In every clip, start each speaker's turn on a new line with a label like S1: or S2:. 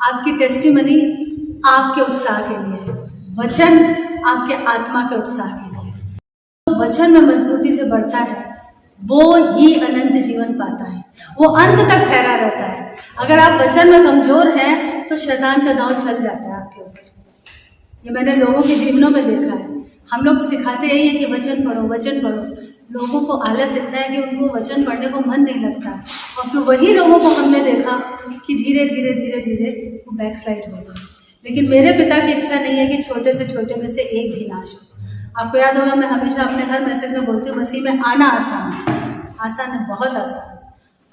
S1: आपकी टेस्टिमनी आपके उत्साह के लिए है, वचन आपके आत्मा के उत्साह के लिए। तो वचन में मजबूती से बढ़ता है वो ही अनंत जीवन पाता है, वो अंत तक ठहरा रहता है। अगर आप वचन में कमजोर हैं तो शैतान का दांव चल जाता है आपके ऊपर। ये मैंने लोगों के जीवनों में देखा है। हम लोग सिखाते यही है कि वचन पढ़ो, वचन पढ़ो। लोगों को आलस इतना है कि उनको वचन पढ़ने को मन नहीं लगता, और फिर वही लोगों को हमने देखा कि धीरे धीरे धीरे धीरे वो बैकस्लाइड हो गए। लेकिन मेरे पिता की इच्छा नहीं है कि छोटे से छोटे में से एक भी नाश हो। आपको याद होगा, मैं हमेशा अपने हर मैसेज में बोलती हूँ, मसीह में आना आसान है, आसान है, बहुत आसान।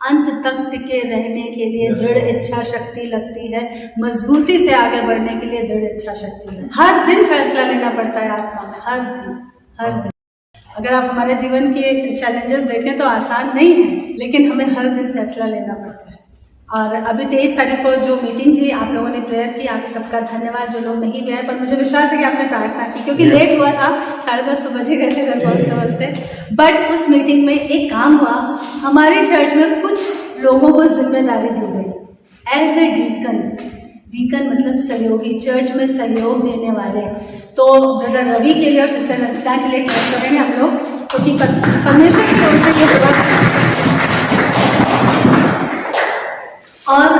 S1: अंत तक टिके रहने के लिए दृढ़ इच्छा शक्ति लगती है, मजबूती से आगे बढ़ने के लिए दृढ़ इच्छा शक्ति है। हर दिन फैसला लेना पड़ता है आत्मा में, हर दिन, हर दिन। अगर आप हमारे जीवन के चैलेंजेस देखें तो आसान नहीं है, लेकिन हमें हर दिन फैसला लेना पड़ता है। और अभी 23 तारीख को जो मीटिंग थी, आप लोगों ने प्रेयर की, आप सबका धन्यवाद। जो लोग नहीं गए, पर मुझे विश्वास है कि आपने प्रार्थना की, क्योंकि लेट हुआ था, 10:30 तो बजे गए थे घर पहुँचते पहुँचते। बट उस मीटिंग में एक काम हुआ, हमारी चर्च में कुछ लोगों को जिम्मेदारी दी गई एज ए डीकन। डीकन मतलब सहयोगी, चर्च में सहयोग देने वाले। तो ब्रदर रवि के लिए और सिस्टर रचना के लिए प्रेयर करेंगे हम लोग, क्योंकि परमेश्वर की ओर से ये हुआ। और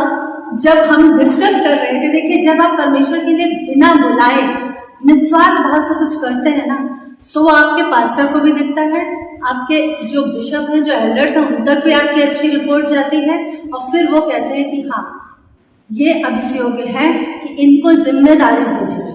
S1: जब हम डिस्कस कर रहे थे, देखिए जब आप परमेश्वर के लिए बिना बुलाए निस्वार्थ भाव से कुछ करते हैं ना, तो वो आपके पास्टर को भी दिखता है, आपके जो बिशप हैं, जो एल्डर्स हैं, उन तक भी आपकी अच्छी रिपोर्ट जाती है, और फिर वो कहते हैं कि हाँ ये अब इस योग्य है कि इनको जिम्मेदारी दीजिए।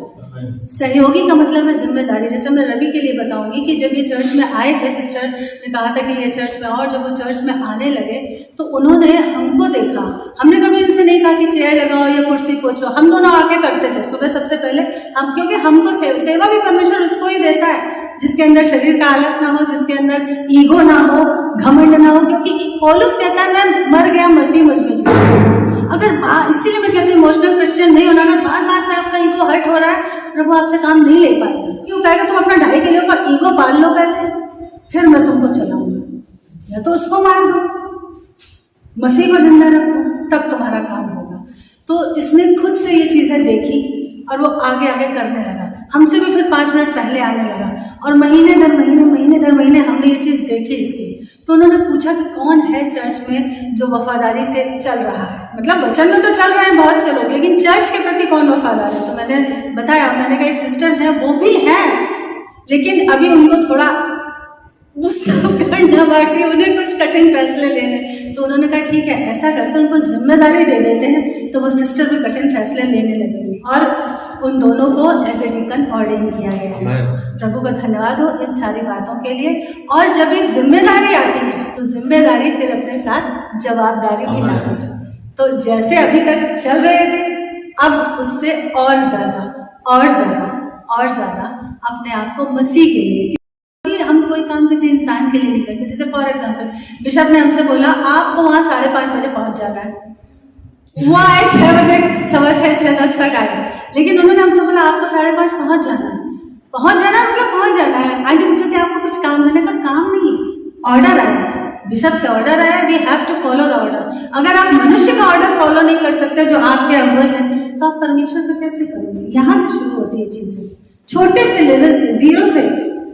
S1: सहयोगी का मतलब है जिम्मेदारी। जैसे मैं रवि के लिए बताऊंगी कि जब ये चर्च में आए थे, सिस्टर ने कहा था कि ये चर्च में, और जब वो चर्च में आने लगे तो उन्होंने हमको देखा। हमने कभी इनसे नहीं कहा कि चेयर लगाओ या कुर्सी पोछो, हम दोनों आके करते थे सुबह सबसे पहले हम, क्योंकि हमको सेवा भी परमेश्वर उसको ही देता है जिसके अंदर शरीर का आलस ना हो, जिसके अंदर ईगो ना हो, घमंड ना हो। क्योंकि पौलुस कहता है मैं मर गया, मसीह मुझ में जीता। अगर इसीलिए मैं कहती हूँ इमोशनल क्रिश्चियन नहीं होना। अगर बात बात में आपका ईगो हर्ट हो रहा है, प्रभु आपसे काम नहीं ले पाएगा। क्यों कहेगा, तुम अपना 2.5 किलो का ईगो पाल लो पहले, फिर मैं तुमको चलाऊंगा। या तो उसको मार दो, मसीह को जिंदा रखो, तब तुम्हारा काम होगा। तो इसने खुद से ये चीजें देखी और वो आगे आगे करने लगा। हमसे भी फिर 5 मिनट पहले आने लगा, और महीने दर महीने हमने ये चीज देखी इसकी। तो उन्होंने पूछा कि कौन है चर्च में जो वफादारी से चल रहा है। मतलब वचन में तो चल रहे हैं बहुत से लोग, लेकिन चर्च के प्रति कौन वफादार है। तो मैंने बताया, मैंने कहा एक सिस्टर है, वो भी है, लेकिन अभी उनको थोड़ा करना बाकी, उन्हें कुछ कठिन फैसले लेने। तो उन्होंने कहा ठीक है, ऐसा करते उनको जिम्मेदारी दे देते हैं, तो वो सिस्टर भी कठिन फैसले लेने लगेंगे। और उन दोनों को एज ए डीकन ऑर्डेन किया गया है। प्रभु का धन्यवाद हो इन सारी बातों के लिए। और जब एक जिम्मेदारी आती है तो जिम्मेदारी फिर अपने साथ जवाबदारी भी लाती है। तो जैसे अभी तक चल रहे थे, अब उससे और ज्यादा अपने आप को मसीह के लिए। हम कोई काम किसी इंसान के लिए नहीं करते। जैसे फॉर एग्जाम्पल बिशप ने हमसे बोला आपको वहां 5:30 बजे पहुंच जाना है, वो आए 6 बजे, 6:15, 6:10 तक आए, लेकिन उन्होंने हमसे बोला आपको 5:30 पहुंच जाना है। मतलब पहुंच जाना है। आंटी पूछे थे आपको कुछ काम, मैंने कहा काम नहीं, ऑर्डर आया, बिशप से ऑर्डर आया, we have to follow the order. अगर आप मनुष्य का ऑर्डर फॉलो नहीं कर सकते जो आपके अगुवे हैं, तो आप परमेश्वर का कैसे करोगे। यहाँ से शुरू होती है चीजें, छोटे से लेवल से, 0 से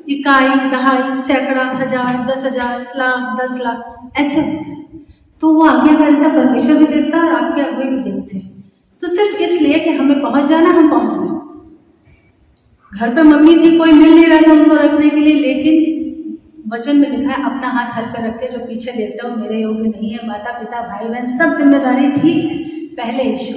S1: इकाई, दहाई, सैकड़ा, 1000, 10,000, लाख, 10 लाख ऐसे होते हैं। तो वो आगे बढ़ता परमेश्वर भी देखता है और आपके अगुवे भी देखते हैं। तो सिर्फ इसलिए कि हमें पहुंच जाना, हम पहुंच गए। घर पे मम्मी थी, कोई मिल नहीं रहा था उनको रखने के लिए, लेकिन वचन में लिखा है अपना हाथ हल पर रख के जो पीछे देखता हूँ मेरे योग्य नहीं है। माता पिता भाई बहन सब जिम्मेदारी ठीक है, पहले यीशु।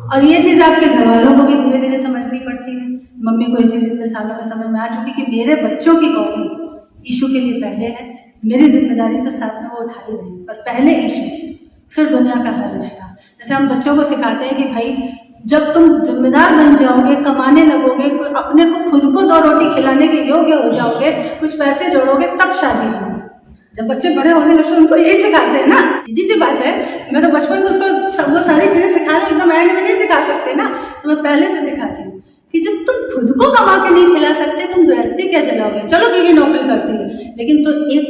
S1: और ये चीज आपके घर वालों को भी धीरे धीरे समझनी पड़ती है। मम्मी को ये चीज इतने सालों में समझ में आ चुकी कि मेरे बच्चों की कॉलिंग यीशु के लिए पहले है। मेरी जिम्मेदारी तो साथ में वो उठा ही रही, पर पहले यीशु, फिर दुनिया का हर रिश्ता। जैसे हम बच्चों को सिखाते हैं कि भाई जब तुम जिम्मेदार बन जाओगे, कमाने लगोगे, अपने को खुद को 2 रोटी खिलाने के योग्य हो जाओगे, कुछ पैसे जोड़ोगे, तब शादी होगी। जब बच्चे बड़े होने लगते हैं उनको यही सिखाते हैं ना, सीधी सी बात है। मैं तो बचपन से उसको वो सारी चीजें सिखा रही हूँ, एकदम एंड में नहीं सिखा सकते ना, तो मैं पहले से सिखाती हूँ कि जब तुम खुद को कमा के नहीं खिला सकते, तुम गृहस्थी क्या चलाओगे। चलो बीवी नौकरी करती है, लेकिन तो एक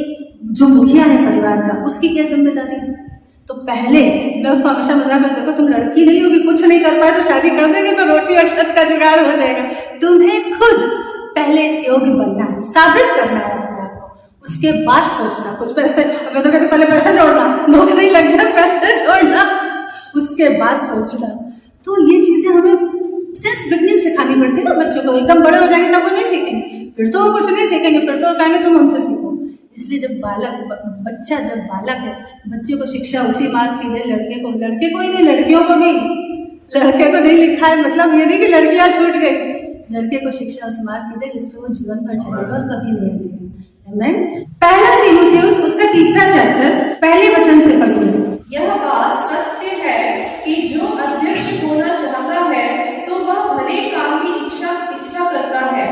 S1: जो मुखिया है परिवार का, उसकी क्या जिम्मेदारी है। तो पहले मैं उसको हमेशा मजाक में, देखो तुम लड़की नहीं होगी, कुछ नहीं कर पाए तो शादी कर देंगे तो रोटी और छत का जुगाड़ हो जाएगा। तुम्हें खुद पहले इस योग्य बनना है, साबित करना है अपने आप को, उसके बाद सोचना कुछ पैसे, मैं तो कहती पहले पैसे जोड़ना, नौकरी लग जाए पैसे जोड़ना, उसके बाद सोचना। तो ये चीजें हमें सिंस बिगनिंग सिखानी पड़ती है ना बच्चों को। एकदम बड़े हो जाएंगे तब वो नहीं सीखेंगे, फिर तो वो कुछ नहीं सीखेंगे, फिर तो कहेंगे तुम हमसे सीखो। इसलिए जब बच्चा जब बालक है, बच्चे को शिक्षा उसी मार्ग की दे। लड़के को ही नहीं, लड़कियों को भी, लड़के को नहीं लिखा है मतलब ये नहीं कि लड़कियां छूट गई, लड़के को शिक्षा उस मार्ग की दे जिसपे वो जीवन भर चलेगा और कभी नहीं हटेगा। पहला तीमुथियुस उसका 3रा चैप्टर पहले वचन से पढ़िए।
S2: यह बात सत्य है कि जो अध्यक्ष होना चाहता है तो वह भले काम की इच्छा करता है।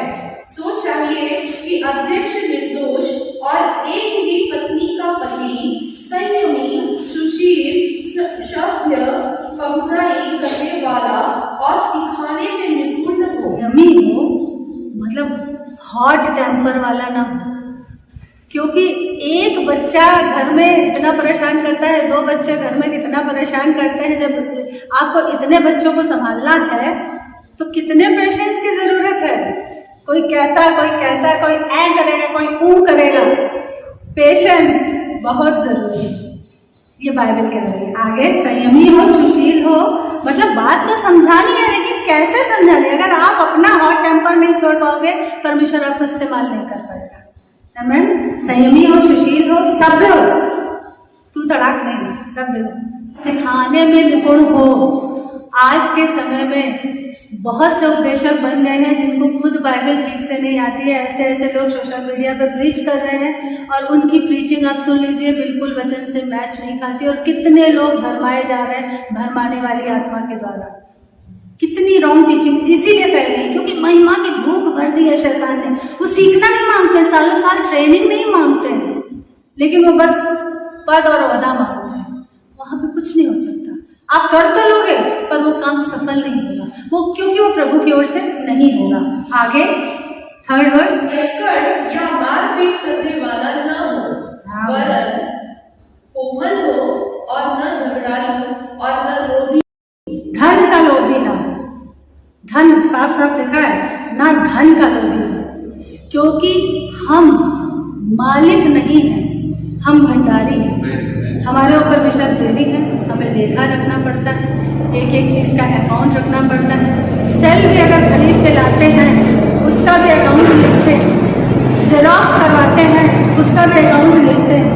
S2: सो चाहिए कि अध्यक्ष निर्दोष और एक ही पत्नी का पति, संयमी, सुशील, सभ्य, करुणाई करने वाला और सिखाने में निपुण हो।
S1: यमी हो मतलब हॉट टेम्पर वाला ना हो, क्योंकि एक बच्चा घर में इतना परेशान करता है, 2 बच्चे घर में कितना परेशान करते हैं। जब आपको इतने बच्चों को संभालना है तो कितने पेशेंस की जरूरत है। कोई कैसा कोई ऐ करेगा, कोई ऊ करेगा। पेशेंस बहुत जरूरी है, ये बाइबल कह रही है। आगे संयमी हो, सुशील हो, मतलब बात तो समझानी है, लेकिन कैसे समझानी है। अगर आप अपना हॉट टेम्पर नहीं छोड़ पाओगे, परमेश्वर आपको इस्तेमाल नहीं कर पाएगा। आमीन। संयमी हो, सुशील हो, सभ्य हो, तू तड़ाक नहीं, सभ्य हो, सिखाने में निपुण हो। आज के समय में बहुत से उपदेशक बन गए हैं जिनको खुद बाइबल ठीक से नहीं आती है। ऐसे लोग सोशल मीडिया पे प्रीच कर रहे हैं और उनकी प्रीचिंग आप सुन लीजिए, बिल्कुल वचन से मैच नहीं खाती। और कितने लोग भरमाए जा रहे हैं भरमाने वाली आत्मा के द्वारा। कितनी रॉन्ग टीचिंग इसीलिए फैल गई क्योंकि महिमा की भूख भर दी है शैतान ने। वो सीखना नहीं मांगते, सालों साल ट्रेनिंग नहीं मांगते, लेकिन वो बस पद और ओहदा मांगते हैं। वहां पे कुछ नहीं हो सकता। आप कर तो लोगे पर वो काम सफल नहीं होगा, वो क्योंकि वो प्रभु की ओर से नहीं होगा। आगे 3rd वर्स।
S2: एकड़ या मारपीट करने वाला न हो, वरन कोमल हो और न झगड़ालू और न लोभी।
S1: धन का लोभी ना हो। धन साफ साफ लिखा है, ना धन का लोभी हो, क्योंकि हम मालिक नहीं है, हम भंडारी हैं। हमारे ऊपर विषय जेरी है, हमें लेखा रखना पड़ता है, एक एक चीज का अकाउंट रखना पड़ता है। सेल भी अगर खरीद के लाते हैं उसका भी अकाउंट लिखते हैं, जेरॉक्स करवाते हैं उसका भी अकाउंट लिखते हैं।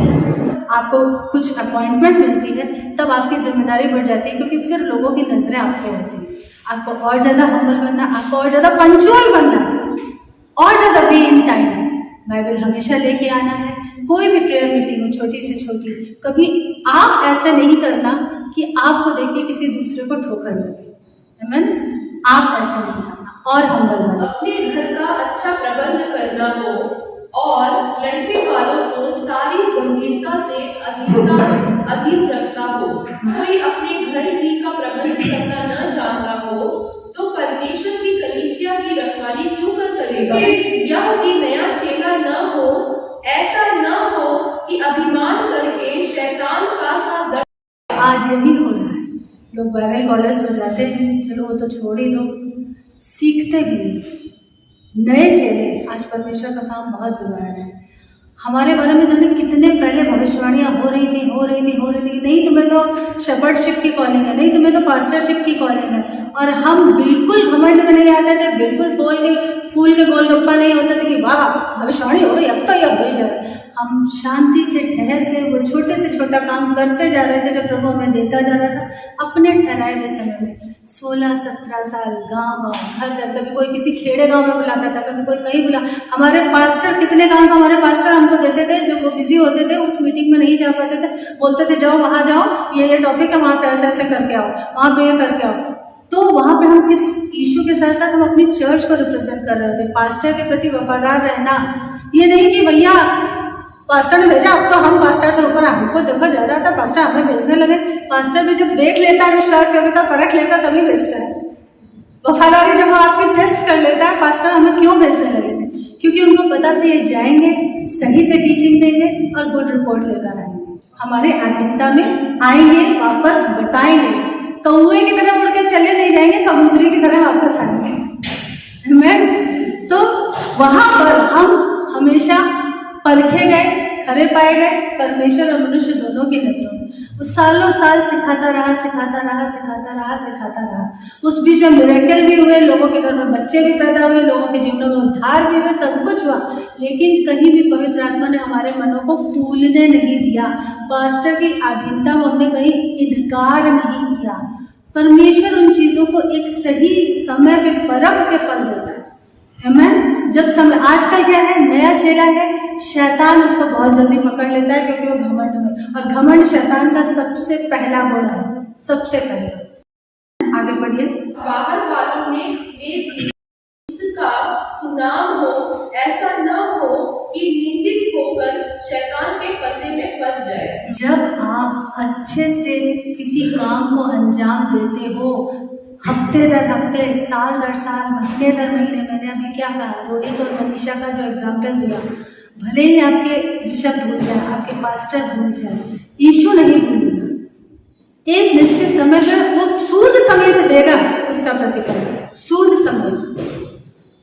S1: आपको कुछ अपॉइंटमेंट मिलती है तब आपकी जिम्मेदारी बढ़ जाती है, क्योंकि फिर लोगों की नजरें आप पे होती हैं। आपको और ज्यादा हम्बल बनना, आपको और ज्यादा पंक्चुअल बनना, और ज्यादा बी इन टाइम। बाइबल हमेशा लेके आना है। कोई भी प्रेयर मीटिंग हो, छोटी से छोटी, कभी आप ऐसे नहीं करना कि आपको देख के किसी दूसरे को ठोकर लगे। आमीन। आप ऐसे नहीं करना और हम्बल बनना।
S2: अपने घर का अच्छा प्रबंध करना हो और लड़के वालों को सारी गंभीरता से अधीन रखता हो। कोई अपने घर ही का प्रबंध करना न जानता हो तो परमेश्वर की कलीसिया की रखवाली क्यों कर करेगा। यह भी नया चेला न हो, ऐसा न हो कि अभिमान करके शैतान का सा दर्द।
S1: आज यही हो रहा है। लोग बाइबल कॉलेज तो जाते हैं, चलो वो तो छोड़ ही दो, सीखते भी नहीं। नए चेले आज परमेश्वर का काम बहुत बिगाड़ रहे हैं। हमारे बारे में जाने कितने पहले भविष्यवाणियां हो रही थी। नहीं तुम्हें तो शेपर्डशिप की कॉलिंग है, नहीं तुम्हें तो पास्टरशिप की कॉलिंग है, और हम बिल्कुल घमंड में नहीं आते थे, बिल्कुल फूल के गोलगप्पा नहीं होते थे कि वाह भविष्यवाणी हो रही, अब तो यह हो ही जाए। हम शांति से ठहर के वो छोटे से छोटा काम करते जा रहे थे जो प्रभु हमें देता जा रहा था। अपने ठहराए हुए समय में 16-17 साल गाँव घर, कभी कोई किसी खेड़े गांव में बुलाता था, कभी कोई कहीं बुला। हमारे पास्टर कितने गांव का हमारे पास्टर हमको देते थे, जब वो बिजी होते थे उस मीटिंग में नहीं जा पाते थे, बोलते थे जाओ वहां जाओ, ये टॉपिक है, वहां पे ऐसे ऐसे करके आओ, वहां पे ये करके आओ। तो वहां पे हम किस इश्यू के साथ साथ हम अपनी चर्च को रिप्रेजेंट कर रहे थे। पास्टर के प्रति वफादार रहना, ये नहीं कि भैया पास्टर ने भेजा अब तो हम पास्टर से ऊपर हमको देखो ज्यादा था, पास्टर हमें भेजने लगे। पास्टर भी जब देख लेता है, विश्वास योग्यता परख लेता तभी भेजता है। वफादारी जब वो आपकी टेस्ट कर लेता है, पास्टर हमें क्यों भेजने लगे थे, क्योंकि उनको पता था ये जाएंगे, सही से टीचिंग देंगे और गुड रिपोर्ट लेकर आएंगे, हमारे अधीनता में आएंगे, वापस बताएंगे, कौवे की तरह उड़ के चले नहीं जाएंगे, कबूतरी की तरह वापस आएंगे। तो वहां पर हम हमेशा परखे गए, खरे पाए गए परमेश्वर और मनुष्य दोनों की नजरों में। वो सालों साल सिखाता रहा, सिखाता रहा, सिखाता रहा, सिखाता रहा। उस बीच में मिरेकल भी हुए, लोगों के घर में बच्चे भी पैदा हुए, लोगों के जीवनों में उद्धार भी हुए, सब कुछ हुआ, लेकिन कहीं भी पवित्र आत्मा ने हमारे मनों को फूलने नहीं दिया। पास्टर की अधीनता में हमने कहीं इनकार नहीं किया। परमेश्वर उन चीजों को एक सही समय पे परख के फल देता है। आमीन। जब समय आजकल क्या है, नया चेला है, शैतान उसको बहुत जल्दी पकड़ लेता है क्योंकि वो घमंड में, और घमंड शैतान का सबसे पहला गुण है, सबसे पहला। आगे बढ़िए।
S2: बाहर वालों में भी उसका सुनाम हो, ऐसा न हो कि निंदित होकर शैतान के फंदे में फंस जाए।
S1: जब आप अच्छे से किसी काम को अंजाम देते हो, हफ्ते दर हफ्ते, साल दर साल, महीने दर महीने, मैंने अभी क्या कहा, रोहित और मनीषा का जो एग्जाम्पल दिया, भले ही आपके बिशप भूल जाए, आपके पास्टर भूल जाए, यीशु नहीं भूलेगा। एक निश्चित समय में वो सूद समेत देगा उसका प्रतिफल, सूद समेत।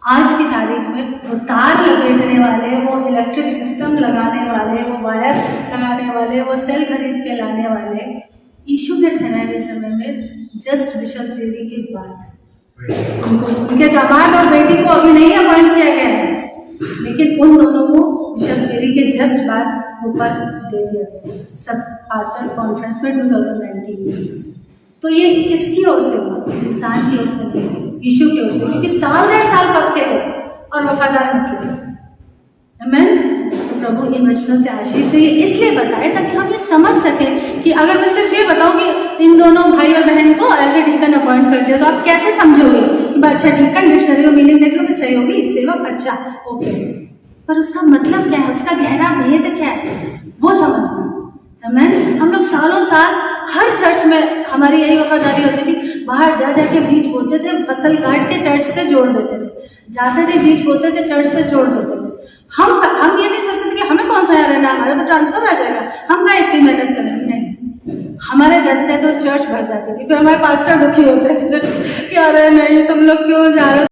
S1: आज की तारीख में वो तार लपेटने वाले, वो इलेक्ट्रिक सिस्टम लगाने वाले, वो वायर लगाने वाले, वो सेल खरीद के लाने वाले, यीशु ने ठहराए हुए समय में जस्ट बिशप जेरी के बाद उनके दामाद और बेटी को अभी नहीं अपॉइंट किया गया है, लेकिन उन दोनों को बिशप जेरी के जस्ट बाद वो पद दे दिया गया सब पास्टर्स कॉन्फ्रेंस में 2019 में। तो ये किसकी ओर से हुआ? इंसान की ओर से नहीं, यीशु की ओर से, क्योंकि साल दर साल पक्के गए और वफादार निकले। आमीन। तो प्रभु इन वचनों से आशीष दे, इसलिए बताए ताकि हम ये समझ सकें कि अगर मैं सिर्फ ये बताऊं कि इन दोनों भाई और बहन को एज ए डीकन अपॉइंट कर दिया, तो आप कैसे समझोगे कि अच्छा डीकन, डिक्शनरी में मीनिंग देख लो कि सही होगी, सेवक, अच्छा ओके, पर उसका मतलब क्या है, उसका गहरा भेद क्या है, वो समझना। आमीन। हम लोग सालों साल हर चर्च में हमारी यही वफादारी होती थी, बाहर जा जाके बीज बोते थे, फसल काट के चर्च से जोड़ देते थे, जाते थे बीज बोते थे, चर्च से जोड़ देते थे। हम ये नहीं सोचते थे कि हमें कौन सा यार है ना, हमारा तो ट्रांसफर आ जाएगा, हम क्या इतनी मेहनत करेंगे, नहीं, हमारे जाते जाते वो चर्च भर जाती थी। फिर हमारे पास्टर दुखी होते थे कि अरे नहीं तुम लोग क्यों जा रहे हो,